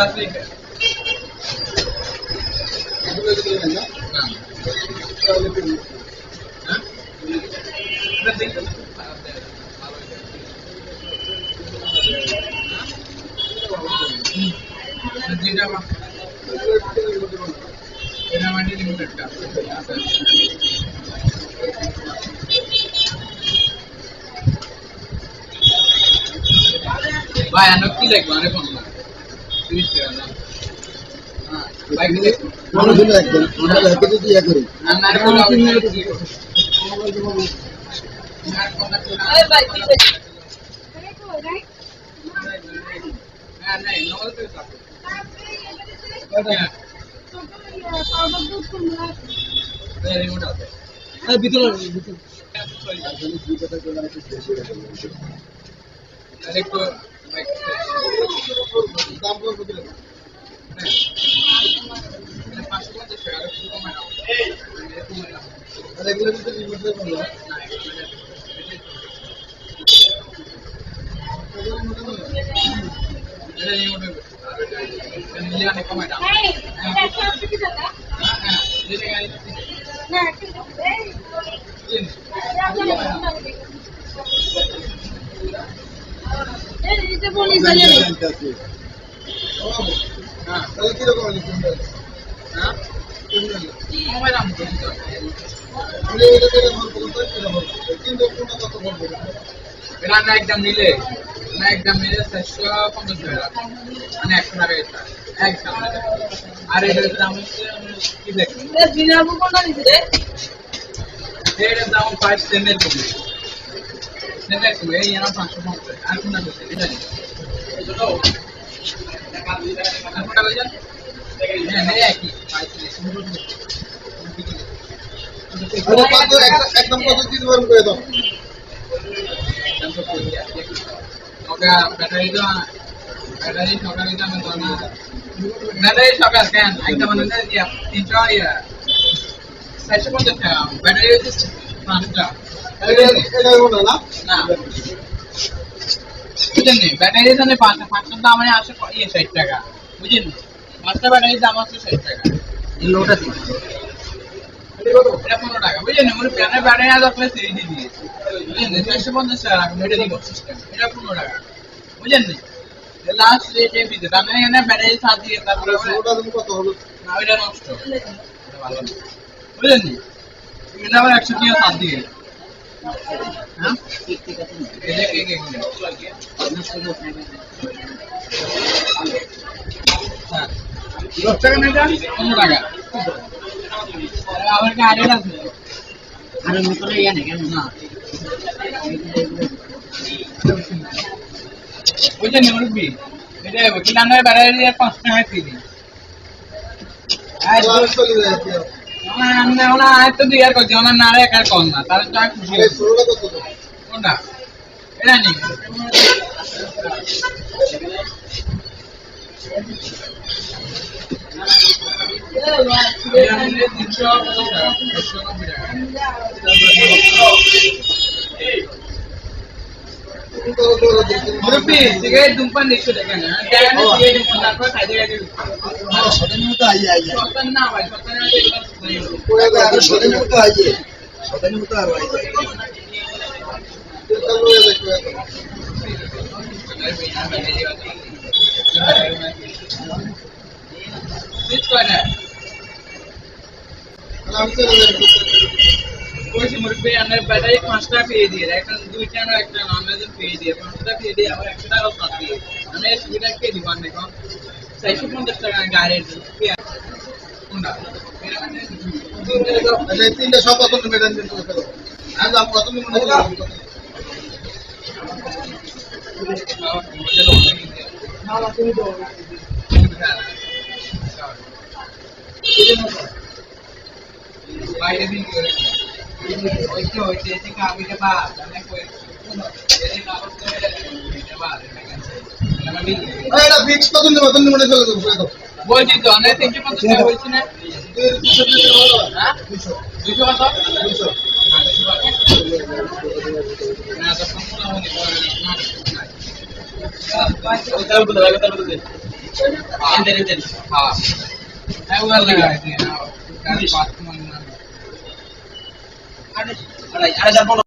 আছে না হ্যাঁ এটা দেখতে যেটা এটা মানে লিমিটেড কাজ ভাই আনো কি লাগবে আরে কোন 30 টাকা না হ্যাঁ ভাই কি কোন দিন একদম আমরা একে যদি ইয়া করি না না কোন আরে ভাই ঠিক আছে না না নরমাল তো থাকে রিমোট আছে ভিতরে একটু দাম বলবো দিলে হ্যাঁ 550 টাকা আর একটু কমাই নাও রেগুলার তো রিমোট দিয়ে বললাম এটা রিমোট নিলে অনেক কমাই দাও হ্যাঁ না এটা বলি জানি হ্যাঁ তাহলে কি রকম আছে হ্যাঁ মোবাইল নাম তো বলে এটা করে মন করতে কি রকম কিন্তু কোন কত বলবো এটা না একদম নিলে 750 টাকা মানে 100 টাকা এটা একদম আর এটার দাম হচ্ছে কি দেখুন এ জিনাবু কোনটা দিছে রে এটার দাম 5 সেন্টের কমে সেটা কি এই এরা 550 আর কোনটা দিছে এটা নি আর কোনটা কইছেন হ্যাঁ একই 5 আরে কত একদম কত দিন বল করে দাও ওটা ব্যাটারি সকালে তো আমি জানা ব্যাটারি সকাল কেন একদম মানে দিয়া 450 টাকা ব্যাটারি হচ্ছে 5টা এটা হলো না না বুঝেন ব্যাটারি জানে 500 দাম মানে আসে 60 টাকা বুঝেন 5টা ব্যাটারির দাম আছে 60 টাকা এই লোটা আছে এটা 15 টাকা বুঝেন মানে প্যানের ব্যাটারি আজ আপনি সিরি দিয়ে বুঝেন 450 টাকা এটা দিব সিস্টেম এটা 15 টাকা বুঝেন লাস্ট রেটে দিতে আমি এখানে ব্যাটারি সাথ দিয়ে তারপরে ওটা তুমি কত হলো না এটা নষ্ট বুঝলেন এটা আবার 100 টাকা সাথ দিয়ে হ্যাঁ ঠিক আছে এটা কে হ্যাঁ 10 টাকা না 15 টাকা আবার কি আরে আছে আরে মতন ইয়া না কেন না বুঝলেন মুরব্বি এটা কিলানের ব্যাটারি 5 টাকা ফ্রি আর চলে যাচ্ছে আমরা ওনা আইতো দিয়ার করছি ওনা না রে কার কোন না তার তো খুশি আরে 16 কত কোনটা এটা নি মুরব্বি সিগারেট ধূমপান নিশ্চয় দেখেন না সিগারেট ধূমপান তারপর খাইতে খাইতে সদনে তো আইয়ে সন্তান না ভাই সন্তান পুরো আগে সদনে তো আইয়ে সদনে তো আর আইয়ে চলো এ দেখো আমি চলে যাচ্ছি ওই মুরব্বি আমার ব্যাটারি 5 টাকা পেয়ে দিয়ে একটা 2টা না একটা নন পেয়ে দিয়ে 5 টাকা পেয়ে দিয়ে আবার 100 টাকা সাথ দিয়ে আমি সুবিধা কে দিবান দেখো 450 টাকা গাড়ির কোনটা এই তিনটা সব কত মেডান দিন করে ফেলো আজ আপ কত মনে করো না তুমি তো বাইরে দিন করে ওইটা এসে কাবিটা বা জানে কই এর কাগজ করে এটা বা এটা ফিক্স কত দিন মনে চলে যাবে বলছি তো আমি 350 টাকা বলছি না হ্যাঁ 200 কত 200 না তো সম্পূর্ণ হয়নি না ওটা বলতে লাগে তাহলে हाँ है वो लगा है